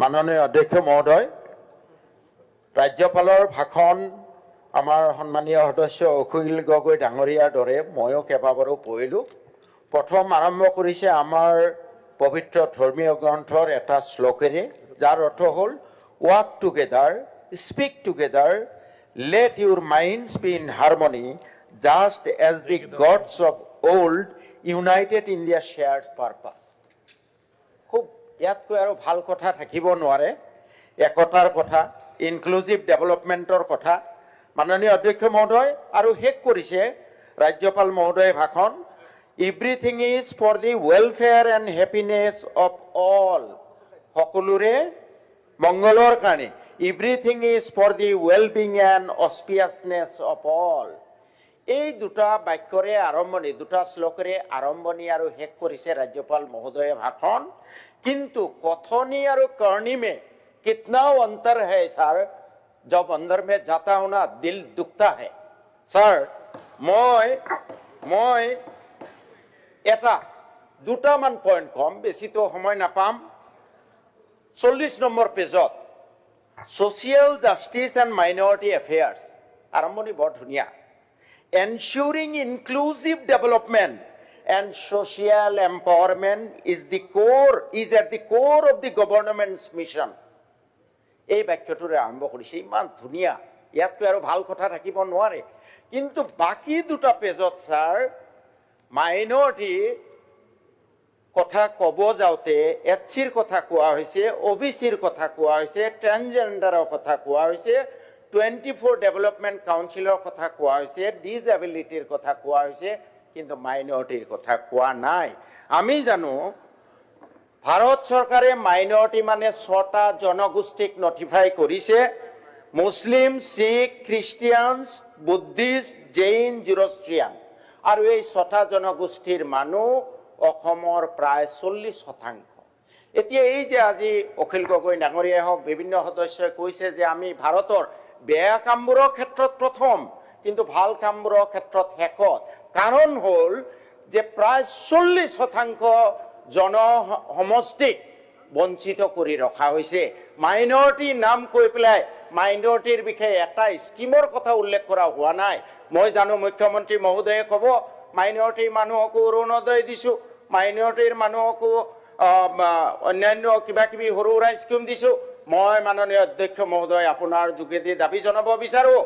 মাননীয় অধ্যক্ষ মহোদয়, ৰাজ্যপালৰ ভাষণ আমাৰ সন্মানীয় সদস্য অখিল গগৈ ডাঙৰীয়াৰ দৰে ময়ো কেইবাবাৰো পঢ়িলোঁ। প্ৰথম আৰম্ভ কৰিছে আমাৰ পবিত্ৰ ধৰ্মীয় গ্ৰন্থৰ এটা শ্লোকেৰে, যাৰ অৰ্থ হ'ল walk together, speak together, let your minds be in harmony, just as the gods of old united in their shared purpose. খুব ইয়াতকৈ আৰু ভাল কথা থাকিব নোৱাৰে। একতাৰ কথা, ইনক্লুজিভ ডেভেলপমেণ্টৰ কথা মাননীয় অধ্যক্ষ মহোদয় আৰু শেষ কৰিছে ৰাজ্যপাল মহোদয়ে ভাষণ, everything is for the welfare and happiness of all, সকলোৰে মংগলৰ কাৰণে, everything is for the wellbeing and auspiciousness of all. এই দুটা বাক্যৰে আৰম্ভণি, দুটা শ্লোকেৰে আৰম্ভণি আৰু শেষ কৰিছে ৰাজ্যপাল মহোদয়ে ভাষণ। কিন্তু কথনি আৰু करनी में कितना अंतर है सर, जब अंदर में जाता हूं ना दिल दुखता है सर। মই এটা দুটামান পইণ্ট কম, বেছিতো সময় নাপাম। 40 নম্বৰ পেজত social justice and minority affairs, আৰম্ভণি বৰ ধুনীয়া। Ensuring inclusive development and social empowerment is at the core of the government's mission. এই বাক্যটোৰে আৰম্ভ কৰিছে, ইমান ধুনীয়া, ইয়াতকৈ আৰু ভাল কথা থাকিব নোৱাৰে। কিন্তু বাকী দুটা পেজত ছাৰ মাইনৰিটি কথা ক'ব যাওঁতে এছচিৰ কথা কোৱা হৈছে, OBCৰ কথা কোৱা হৈছে, ট্ৰেন্সজেণ্ডাৰৰ কথা কোৱা হৈছে, 24 ডেভেলপমেণ্ট কাউন্সিলৰ কথা কোৱা হৈছে, ডিজেবিলিটিৰ কথা কোৱা হৈছে, কিন্তু মাইনৰিটিৰ কথা কোৱা নাই। আমি জানো ভাৰত চৰকাৰে মাইনৰিটি মানে 6টা জনগোষ্ঠীক নটিফাই কৰিছে, মুছলিম, শিখ, খ্ৰীষ্টিয়ানছ, বুদ্ধিষ্ট, জৈন, জুৰষ্ট্ৰিয়ান। আৰু এই 6টা জনগোষ্ঠীৰ মানুহ অসমৰ প্ৰায় 40%। এতিয়া এই যে আজি অখিল গগৈ ডাঙৰীয়াই হওক, বিভিন্ন সদস্যই কৈছে যে আমি ভাৰতৰ বেয়া কামবোৰৰ ক্ষেত্ৰত প্ৰথম, কিন্তু ভাল কামবোৰৰ ক্ষেত্ৰত শেষত। কাৰণ হ'ল যে প্ৰায় 40% জনসমষ্টিক বঞ্চিত কৰি ৰখা হৈছে। মাইনৰিটি নাম কৈ পেলাই মাইনৰিটিৰ বিষয়ে এটা স্কিমৰ কথা উল্লেখ কৰা হোৱা নাই। মই জানো মুখ্যমন্ত্ৰী মহোদয়ে ক'ব মাইনৰিটিৰ মানুহকো অৰুণোদয় দিছোঁ, মাইনৰিটিৰ মানুহকো অন্যান্য কিবা কিবি সৰু সুৰা স্কিম দিছোঁ। মই মাননীয় অধ্যক্ষ মহোদয় আপোনাৰ যোগেদি দাবী জনাব বিচাৰোঁ,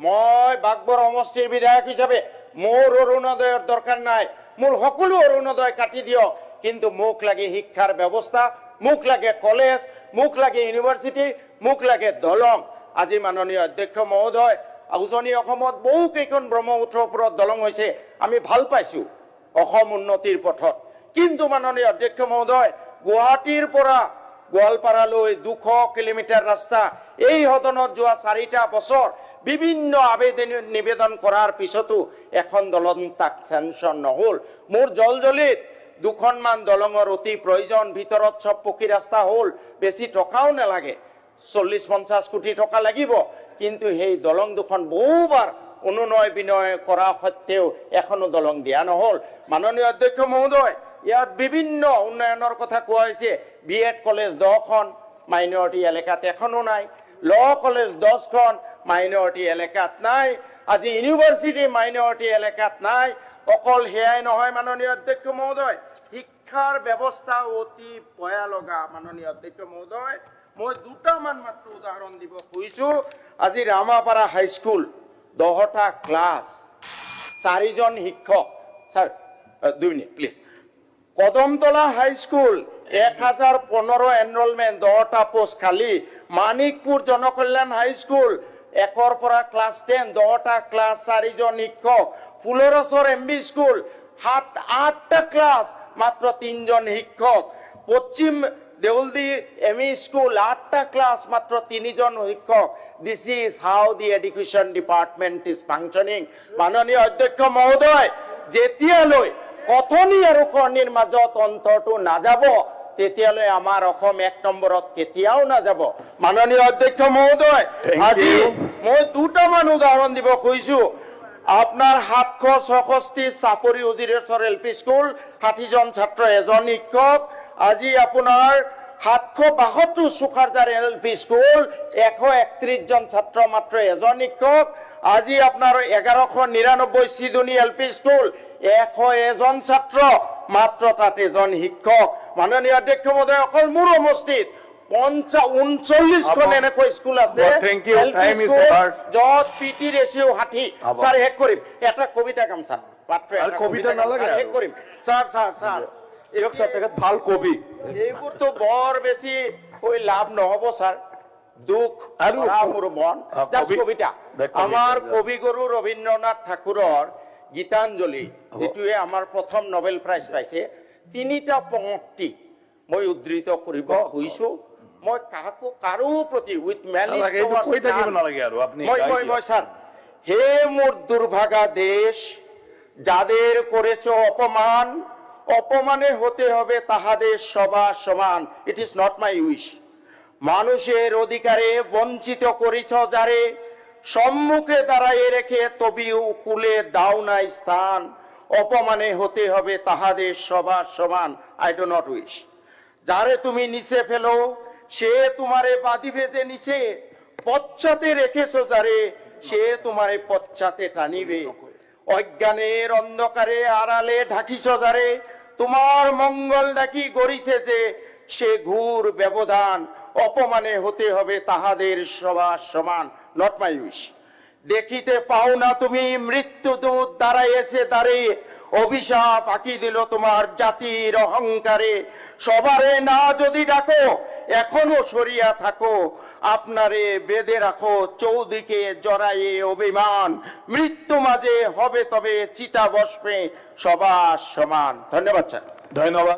মই বাগবৰ সমষ্টিৰ বিধায়ক হিচাপে মোৰ অৰুণোদয়ৰ দৰকাৰ নাই, মোৰ সকলো অৰুণোদয় কাটি দিয়ক, কিন্তু মোক লাগে শিক্ষাৰ ব্যৱস্থা, মোক লাগে কলেজ, মোক লাগে ইউনিভাৰ্চিটি, মোক লাগে দলং। আজি মাননীয় অধ্যক্ষ মহোদয়, উজনি অসমত বহু কেইখন ব্ৰহ্মপুত্ৰৰ ওপৰত দলং হৈছে, আমি ভাল পাইছোঁ অসম উন্নতিৰ পথত। কিন্তু মাননীয় অধ্যক্ষ মহোদয়, গুৱাহাটীৰ পৰা গোৱালপাৰালৈ 200 কিলোমিটাৰ ৰাস্তা, এই সদনত যোৱা 4টা বছৰ বিভিন্ন আবেদন নিবেদন কৰাৰ পিছতো এখন দলং তাক চেংচন নহ'ল। মোৰ জলজলিত 2খনমান দলঙৰ অতি প্ৰয়োজন, ভিতৰত চব পকী ৰাস্তা হ'ল, বেছি টকাও নালাগে, 40-50 কোটি টকা লাগিব। কিন্তু সেই দলং দুখন বহুবাৰ অনুনয় বিনয় কৰা সত্ত্বেও এখনো দলং দিয়া নহ'ল। মাননীয় অধ্যক্ষ মহোদয়, ইয়াত বিভিন্ন উন্নয়নৰ কথা কোৱা হৈছে। BEd কলেজ 10খন, মাইনৰিটি এলেকাত এখনো নাই। ল কলেজ 10খন, মাইনৰিটি এলেকাত নাই। আজি ইউনিভাৰ্চিটি মাইনৰিটি এলেকাত নাই। অকল সেয়াই নহয় মাননীয় অধ্যক্ষ মহোদয়, শিক্ষাৰ ব্যৱস্থা অতি ভয়া লগা। মাননীয় অধ্যক্ষ মহোদয়, মই দুটামান মাত্ৰ উদাহৰণ দিব খুজিছোঁ। আজি ৰামাপাৰা হাইস্কুল 10টা ক্লাছ, 4জন শিক্ষক। Sir 2 minute please. Kadamtala high school 1015 enrolment, 10টা পোষ্ট খালী। মানিকপুৰ জনকল্যাণ হাইস্কুল 1ৰ পৰা ক্লাছ 10, 10টা ক্লাছ, 4জন শিক্ষক। ফুলৰছৰ MB স্কুল 8টা ক্লাছ, মাত্ৰ 3জন শিক্ষক। পশ্চিম দেউলদি ME স্কুল 8টা ক্লাছ, মাত্ৰ 3জন শিক্ষক। This is how the education department is functioning. মাননীয় অধ্যক্ষ মহোদয়, যেতিয়ালৈ কথনি আৰু কৰ্ণীৰ মাজত অন্তৰটো নাযাব, তেতিয়ালৈ আমাৰ অসম 1 নম্বৰত কেতিয়াও নাযাব। মাননীয় অধ্যক্ষ মহোদয়, আজি মই দুটামান উদাহৰণ দিব খুজিছোঁ। আপনাৰ 766 চাপৰি উজিৰেশ্বৰ LP স্কুল, 60জন ছাত্ৰ, 1জন শিক্ষক। আজি আপোনাৰ 772 সুখারজার এলপি স্কুল 131 জন ছাত্র মাত্র এজন শিক্ষক। আজি আপনার 1199 সিডনি এলপি স্কুল 101 জন ছাত্র মাত্র তাত এজন শিক্ষক। মাননীয় অধ্যক্ষ মহোদয়, অকল মোৰ সমষ্টিত 39খন এনেকৈ স্কুল আছে য'ত পিটি ৰেচিঅ 60। ছাৰ শেষ কৰিম, এটা কবিতা গাম ছাৰ, মাত্ৰ কবিতা নালাগে, শেষ কৰিম। ছাৰ ভাল কবি এইবোৰতো বৰ বেছি কৈ লাভ নহব ছাৰ, দুখ আৰু মোৰ মন। জাষ্ট কবিতা, আমাৰ কবিগুৰু ৰবীন্দ্ৰনাথ ঠাকুৰৰ গীতাঞ্জলি, যিটোৱে আমাৰ প্ৰথম নোবেল প্ৰাইজ পাইছে, 3টা পংক্তি মই উদ্ধৃত কৰিব খুজিছো। মই কাৰো প্ৰতি উইথ ছাৰ, হে মোৰ দুর্ভাগা দেশ, যাদের করেছ অপমান, অপমানে হতে হবে তাহাদের সবার সমান। It is not my wish. মানুষের অধিকারে বঞ্চিত করেছ যারে, সম্মুখে দাঁড়াইয়ে রেখে তবিও কুলে দাও না স্থান, অপমানে হতে হবে তাহাদের সবার সমান। আই ডো নট উইশ। যারে তুমি নিচে ফেলো সে তোমারে বাঁধিবে যে নিচে, পশ্চাতে রেখেছো যারে সে তোমারে পশ্চাতে টানিবে, অজ্ঞানের অন্ধকারে আড়ালে ঢাকিছ যারে, তোমার মঙ্গল ডাকি গড়িছে যে সে ঘুর ব্যবধান, অপমানে হতে হবে তাহাদের সবার সমান। Not my wish. দেখিতে পাও না তুমি মৃত্যুদূত দাঁড়াইছে দাঁড়িয়ে, অভিশাপ আঁকি দিল তোমার জাতির অহংকারে, সবারে না যদি ডাকো এখনো সরিয়া থাকো, আপনারে বেঁধে রাখো চৌদিকে জড়াইয়ে অভিমান, মৃত্যু মাঝে হবে তবে চিতা বসবে সবার সমান। ধন্যবাদ স্যার। ধন্যবাদ।